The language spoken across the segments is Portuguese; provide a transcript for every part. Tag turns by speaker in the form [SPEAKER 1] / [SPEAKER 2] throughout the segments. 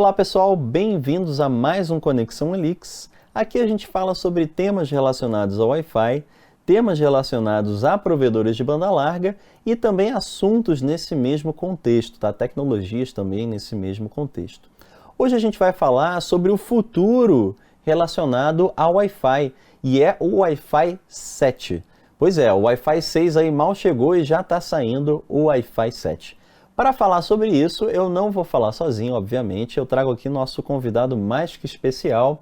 [SPEAKER 1] Olá pessoal, bem-vindos a mais um Conexão Helix. Aqui a gente fala sobre temas relacionados ao Wi-Fi, temas relacionados a provedores de banda larga e também assuntos nesse mesmo contexto, tá? Tecnologias também nesse mesmo contexto. Hoje a gente vai falar sobre o futuro relacionado ao Wi-Fi e é o Wi-Fi 7. Pois é, o Wi-Fi 6 aí mal chegou e já está saindo o Wi-Fi 7. Para falar sobre isso, eu não vou falar sozinho, obviamente. Eu trago aqui nosso convidado mais que especial,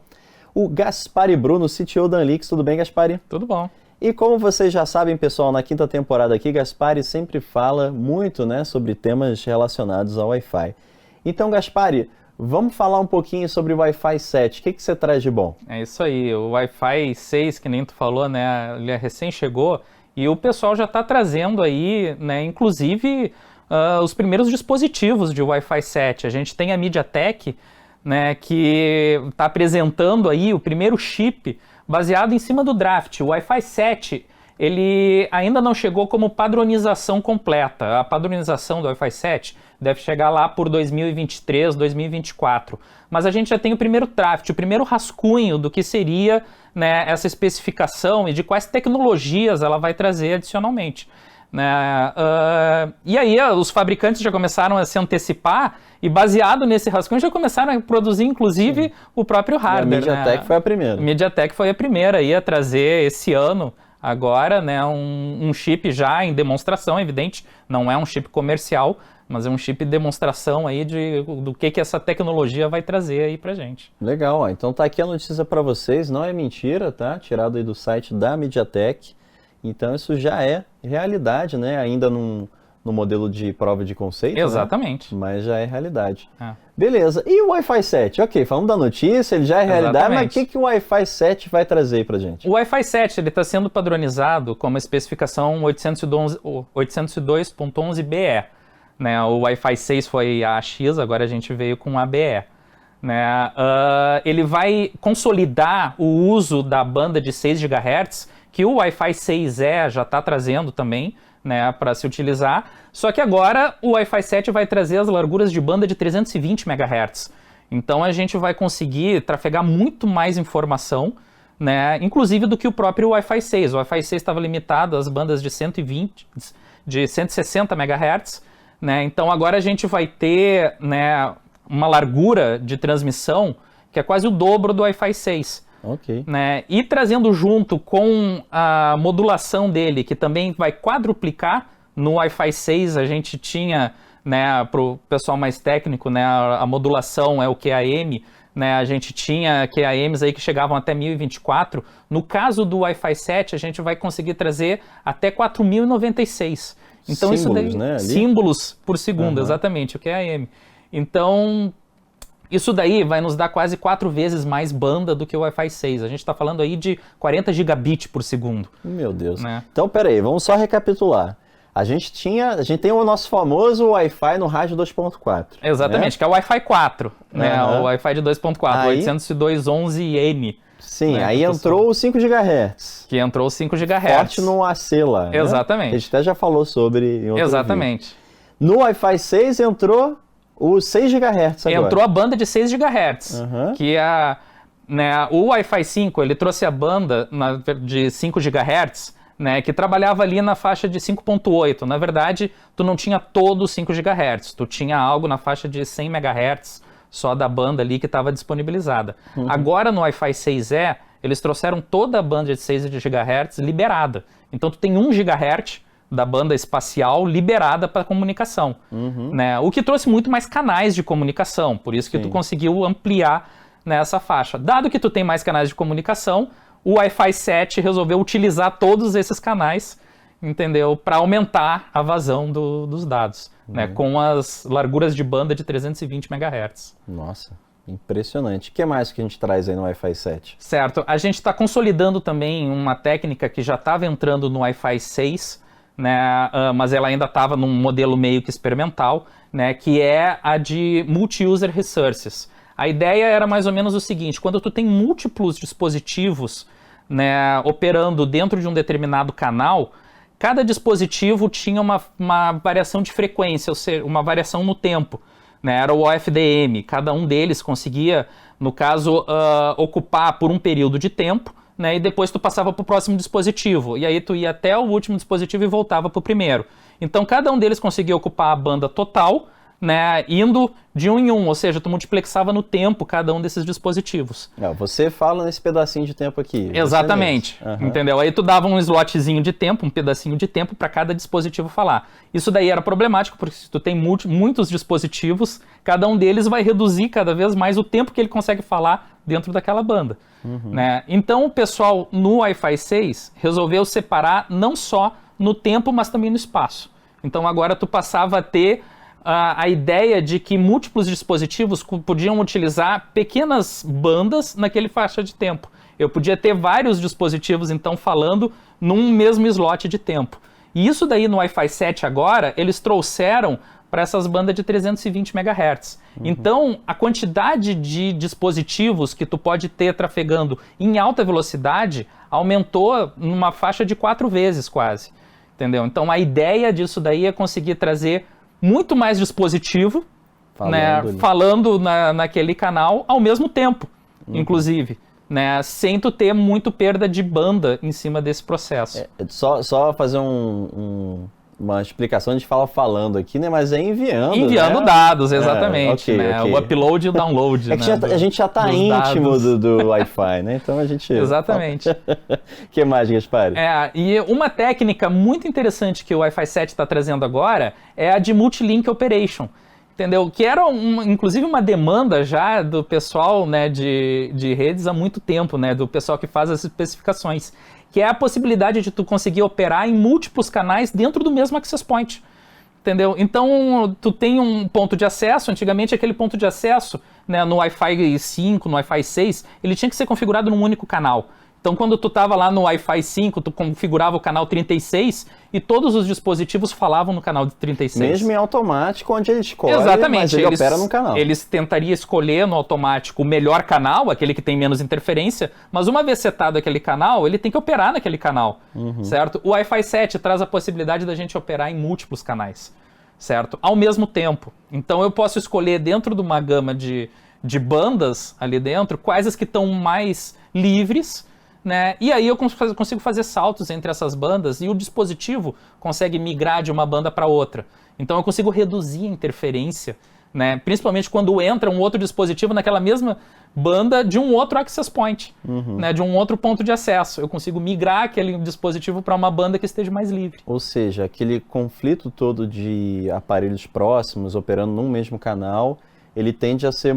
[SPEAKER 1] o Gaspari Bruno, CTO da Helix. Tudo bem, Gaspari?
[SPEAKER 2] Tudo bom.
[SPEAKER 1] E como vocês já sabem, pessoal, na quinta temporada aqui, Gaspari sempre fala muito, sobre temas relacionados ao Wi-Fi. Então, Gaspari, vamos falar um pouquinho sobre o Wi-Fi 7. O que você traz de bom?
[SPEAKER 2] É isso aí. O Wi-Fi 6, que nem tu falou, né? Ele recém chegou e o pessoal já está trazendo aí, né? Inclusive os primeiros dispositivos de Wi-Fi 7. A gente tem a MediaTek, né? Que está apresentando aí o primeiro chip baseado em cima do Draft. O Wi-Fi 7, ele ainda não chegou como padronização completa. A padronização do Wi-Fi 7 deve chegar lá por 2023, 2024. Mas a gente já tem o primeiro draft, o primeiro rascunho do que seria, né, essa especificação e de quais tecnologias ela vai trazer adicionalmente. Né? E aí os fabricantes já começaram a se antecipar e baseado nesse rascunho já começaram a produzir inclusive Sim. o próprio hardware.
[SPEAKER 1] E a MediaTek, né? Foi a primeira.
[SPEAKER 2] A MediaTek foi a primeira aí a trazer esse ano agora, né, um chip já em demonstração, evidente, não é um chip comercial, mas é um chip de demonstração aí do que essa tecnologia vai trazer aí pra gente.
[SPEAKER 1] Legal, ó. Então tá aqui a notícia para vocês, não é mentira, tá? Tirado aí do site da MediaTek. Então isso já é realidade, né? Ainda no modelo de prova de conceito,
[SPEAKER 2] Exatamente.
[SPEAKER 1] Né? Mas já é realidade. Beleza, e o Wi-Fi 7? Ok, falando da notícia, ele já é realidade,
[SPEAKER 2] Exatamente.
[SPEAKER 1] mas o que o Wi-Fi 7 vai trazer pra gente?
[SPEAKER 2] O Wi-Fi 7 está sendo padronizado como a especificação 802.11be. Né? O Wi-Fi 6 foi a AX, agora a gente veio com a BE. Né? Ele vai consolidar o uso da banda de 6 GHz, que o Wi-Fi 6E já está trazendo também, né, para se utilizar. Só que agora o Wi-Fi 7 vai trazer as larguras de banda de 320 MHz. Então a gente vai conseguir trafegar muito mais informação, né, inclusive do que o próprio Wi-Fi 6. O Wi-Fi 6 estava limitado às bandas de 160 MHz. Né? Então agora a gente vai ter, né, uma largura de transmissão que é quase o dobro do Wi-Fi 6.
[SPEAKER 1] Okay.
[SPEAKER 2] Né? E trazendo junto com a modulação dele, que também vai quadruplicar. No Wi-Fi 6 a gente tinha, né, para o pessoal mais técnico, né, a modulação é o QAM, né, a gente tinha QAMs aí que chegavam até 1024. No caso do Wi-Fi 7 a gente vai conseguir trazer até 4096. Então
[SPEAKER 1] símbolos,
[SPEAKER 2] isso daí,
[SPEAKER 1] né, ali?
[SPEAKER 2] Símbolos por segundo, exatamente, o QAM. Então isso daí vai nos dar quase 4 vezes mais banda do que o Wi-Fi 6. A gente está falando aí de 40 gigabits por segundo.
[SPEAKER 1] Meu Deus.
[SPEAKER 2] Né?
[SPEAKER 1] Então, peraí, vamos só recapitular. A gente tem o nosso famoso Wi-Fi no rádio 2.4.
[SPEAKER 2] Exatamente, né? Que é o Wi-Fi 4, né? O Wi-Fi de 2.4, 802.11n.
[SPEAKER 1] Sim, né? Aí entrou o 5 GHz.
[SPEAKER 2] Que entrou o 5 GHz.
[SPEAKER 1] Forte no AC lá.
[SPEAKER 2] Exatamente.
[SPEAKER 1] Né? A gente até já falou sobre em outro
[SPEAKER 2] Exatamente.
[SPEAKER 1] Vídeo. No Wi-Fi 6 entrou o 6 GHz agora.
[SPEAKER 2] Entrou a banda de 6 GHz, que né, o Wi-Fi 5, ele trouxe a banda de 5 GHz, né, que trabalhava ali na faixa de 5.8. Na verdade, tu não tinha todo os 5 GHz, tu tinha algo na faixa de 100 MHz só da banda ali que estava disponibilizada. Agora no Wi-Fi 6E, eles trouxeram toda a banda de 6 GHz liberada. Então tu tem 1 GHz da banda espacial liberada para comunicação. Né? O que trouxe muito mais canais de comunicação, por isso que tu conseguiu ampliar nessa faixa. Dado que tu tem mais canais de comunicação, o Wi-Fi 7 resolveu utilizar todos esses canais, entendeu? Para aumentar a vazão dos dados, né? Com as larguras de banda de 320 MHz.
[SPEAKER 1] Nossa, impressionante. O que mais que a gente traz aí no Wi-Fi 7?
[SPEAKER 2] Certo, a gente está consolidando também uma técnica que já estava entrando no Wi-Fi 6, né, mas ela ainda estava num modelo meio que experimental, né, que é a de Multi-User Resources. A ideia era mais ou menos o seguinte: quando tu tem múltiplos dispositivos, né, operando dentro de um determinado canal, cada dispositivo tinha uma variação de frequência, ou seja, uma variação no tempo. né? Era o OFDM. Cada um deles conseguia, no caso, ocupar por um período de tempo, né? E depois tu passava para o próximo dispositivo. E aí tu ia até o último dispositivo e voltava para o primeiro. Então cada um deles conseguia ocupar a banda total, né, indo de um em um, ou seja, tu multiplexava no tempo cada um desses dispositivos.
[SPEAKER 1] Você fala nesse pedacinho de tempo aqui.
[SPEAKER 2] Exatamente, entendeu? Aí tu dava um slotzinho de tempo, um pedacinho de tempo para cada dispositivo falar. Isso daí era problemático, porque se tu tem muitos dispositivos, cada um deles vai reduzir cada vez mais o tempo que ele consegue falar dentro daquela banda. Né? Então o pessoal no Wi-Fi 6 resolveu separar não só no tempo, mas também no espaço. Então agora tu passava a ter a ideia de que múltiplos dispositivos podiam utilizar pequenas bandas naquele faixa de tempo. Eu podia ter vários dispositivos, então, falando num mesmo slot de tempo. E isso daí no Wi-Fi 7 agora, eles trouxeram para essas bandas de 320 MHz. Então, a quantidade de dispositivos que tu pode ter trafegando em alta velocidade aumentou numa faixa de 4 vezes quase. Entendeu? Então, a ideia disso daí é conseguir trazer muito mais dispositivo falando naquele canal ao mesmo tempo, inclusive, né, sem tu ter muito perda de banda em cima desse processo.
[SPEAKER 1] Só fazer uma explicação, a gente fala falando aqui, né, mas é enviando,
[SPEAKER 2] né? Dados, exatamente, né? O upload e o download.
[SPEAKER 1] É que a gente já está íntimo do Wi-Fi, né? Então a gente...
[SPEAKER 2] Exatamente.
[SPEAKER 1] O que mais, Gaspari?
[SPEAKER 2] E uma técnica muito interessante que o Wi-Fi 7 está trazendo agora é a de Multi-Link Operation, entendeu? Que era, inclusive, uma demanda já do pessoal, né, de redes há muito tempo, né? Do pessoal que faz as especificações, que é a possibilidade de tu conseguir operar em múltiplos canais dentro do mesmo access point, entendeu? Então, tu tem um ponto de acesso, antigamente aquele ponto de acesso, né, no Wi-Fi 5, no Wi-Fi 6, ele tinha que ser configurado num único canal. Então, quando tu estava lá no Wi-Fi 5, tu configurava o canal 36 e todos os dispositivos falavam no canal de 36.
[SPEAKER 1] Mesmo em automático, onde ele escolhe,
[SPEAKER 2] exatamente,
[SPEAKER 1] mas ele opera no canal.
[SPEAKER 2] Eles tentariam escolher no automático o melhor canal, aquele que tem menos interferência, mas uma vez setado aquele canal, ele tem que operar naquele canal, certo? O Wi-Fi 7 traz a possibilidade da gente operar em múltiplos canais, certo? Ao mesmo tempo. Então, eu posso escolher dentro de uma gama de bandas ali dentro, quais as que estão mais livres, né? E aí eu consigo fazer saltos entre essas bandas e o dispositivo consegue migrar de uma banda para outra. Então eu consigo reduzir a interferência, né? Principalmente quando entra um outro dispositivo naquela mesma banda de um outro access point, né? De um outro ponto de acesso. Eu consigo migrar aquele dispositivo para uma banda que esteja mais livre.
[SPEAKER 1] Ou seja, aquele conflito todo de aparelhos próximos operando num mesmo canal, ele tende a ser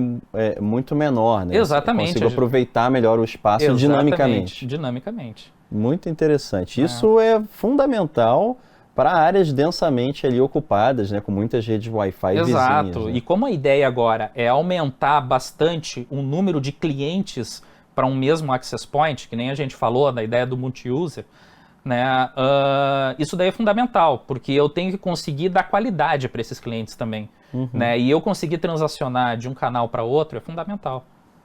[SPEAKER 1] muito menor, né?
[SPEAKER 2] Exatamente.
[SPEAKER 1] Eu consigo aproveitar melhor o espaço dinamicamente.
[SPEAKER 2] Dinamicamente.
[SPEAKER 1] Muito interessante. Isso é fundamental para áreas densamente ali ocupadas, né? Com muitas redes Wi-Fi vizinhas.
[SPEAKER 2] Exato.
[SPEAKER 1] Né?
[SPEAKER 2] E como a ideia agora é aumentar bastante o número de clientes para um mesmo access point, que nem a gente falou da ideia do multi-user, né? Isso daí é fundamental, porque eu tenho que conseguir dar qualidade para esses clientes também. Né? E eu conseguir transacionar de um canal para outro é fundamental.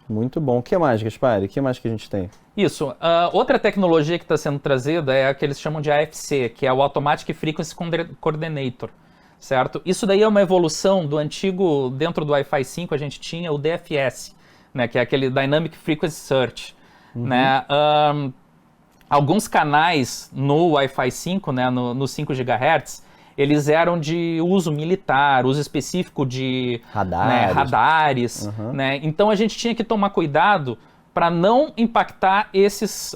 [SPEAKER 1] Muito bom. O que mais, Gaspari? O que mais que a gente tem?
[SPEAKER 2] Isso. Outra tecnologia que está sendo trazida é a que eles chamam de AFC, que é o Automatic Frequency Coordinator, certo? Isso daí é uma evolução do antigo, dentro do Wi-Fi 5 a gente tinha o DFS, né? Que é aquele Dynamic Frequency Search, né? Alguns canais no Wi-Fi 5, né, no 5 GHz, eles eram de uso militar, uso específico de radares, né? Então a gente tinha que tomar cuidado para não impactar esses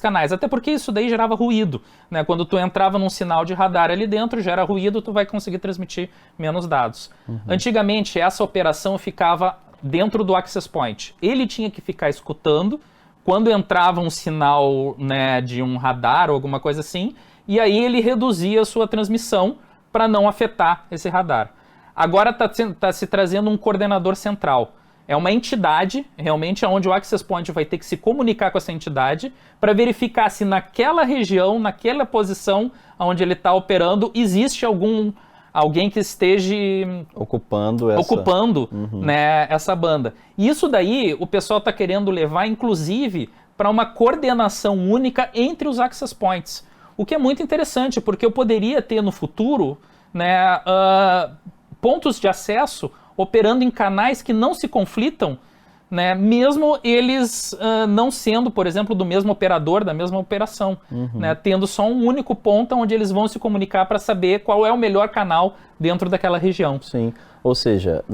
[SPEAKER 2] canais, até porque isso daí gerava ruído, né? Quando tu entrava num sinal de radar ali dentro, gera ruído, tu vai conseguir transmitir menos dados. Antigamente, essa operação ficava dentro do access point. Ele tinha que ficar escutando quando entrava um sinal, né, de um radar ou alguma coisa assim, e aí ele reduzia a sua transmissão para não afetar esse radar. Agora está se trazendo um coordenador central. É uma entidade, realmente, onde o access point vai ter que se comunicar com essa entidade para verificar se naquela região, naquela posição onde ele está operando, existe alguém que esteja ocupando né, essa banda. E isso daí o pessoal está querendo levar, inclusive, para uma coordenação única entre os access points. O que é muito interessante, porque eu poderia ter no futuro, né, pontos de acesso operando em canais que não se conflitam, né, mesmo eles não sendo, por exemplo, do mesmo operador, da mesma operação, né, tendo só um único ponto onde eles vão se comunicar para saber qual é o melhor canal dentro daquela região.
[SPEAKER 1] Sim, ou seja,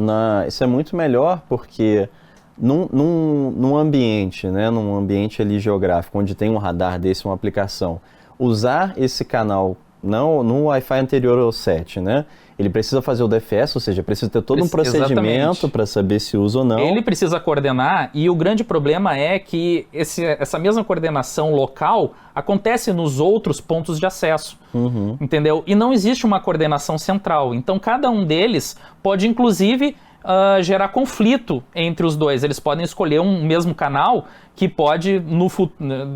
[SPEAKER 1] isso é muito melhor porque num ambiente, né, num ambiente ali geográfico, onde tem um radar desse, uma aplicação, usar esse canal no Wi-Fi anterior ao 7, né? Ele precisa fazer o DFS, ou seja, precisa ter todo um procedimento para saber se usa ou não.
[SPEAKER 2] Ele precisa coordenar, e o grande problema é que essa mesma coordenação local acontece nos outros pontos de acesso, entendeu? E não existe uma coordenação central. Então, cada um deles pode, inclusive, gerar conflito entre os dois. Eles podem escolher um mesmo canal que pode,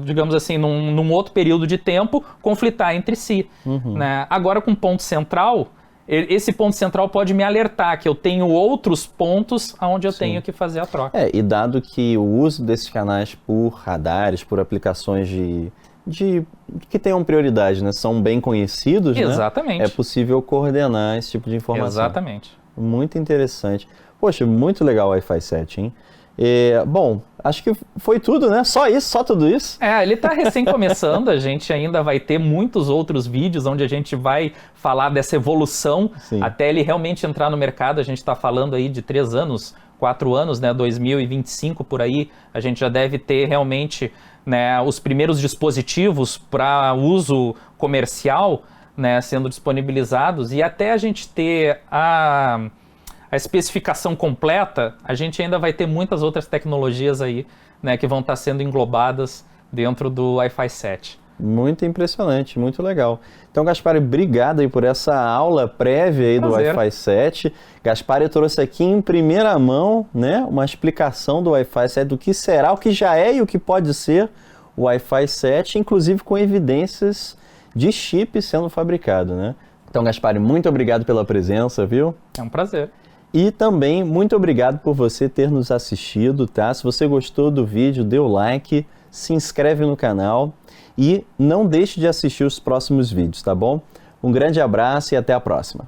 [SPEAKER 2] digamos assim, num outro período de tempo, conflitar entre si. Né? Agora, com ponto central, esse ponto central pode me alertar que eu tenho outros pontos onde eu tenho que fazer a troca.
[SPEAKER 1] E dado que o uso desses canais por radares, por aplicações que tenham prioridade, né, são bem conhecidos,
[SPEAKER 2] Exatamente.
[SPEAKER 1] Né, é possível coordenar esse tipo de informação.
[SPEAKER 2] Exatamente.
[SPEAKER 1] Muito interessante. Poxa, muito legal o Wi-Fi 7, hein? Bom, acho que foi tudo, né? Só isso, só tudo isso?
[SPEAKER 2] Ele está recém começando, a gente ainda vai ter muitos outros vídeos onde a gente vai falar dessa evolução, até ele realmente entrar no mercado. A gente está falando aí de 3 anos, 4 anos, né? 2025 por aí, a gente já deve ter realmente, né, os primeiros dispositivos para uso comercial, né, sendo disponibilizados, e até a gente ter a especificação completa, a gente ainda vai ter muitas outras tecnologias aí, né, que vão estar sendo englobadas dentro do Wi-Fi 7.
[SPEAKER 1] Muito impressionante, muito legal. Então, Gaspar, obrigado aí por essa aula prévia aí do Wi-Fi 7. Gaspar trouxe aqui em primeira mão, né, uma explicação do Wi-Fi 7, do que será, o que já é e o que pode ser o Wi-Fi 7, inclusive com evidências de chip sendo fabricado, né? Então, Gaspar, muito obrigado pela presença, viu?
[SPEAKER 2] É um prazer.
[SPEAKER 1] E também muito obrigado por você ter nos assistido, tá? Se você gostou do vídeo, dê o like, se inscreve no canal e não deixe de assistir os próximos vídeos, tá bom? Um grande abraço e até a próxima.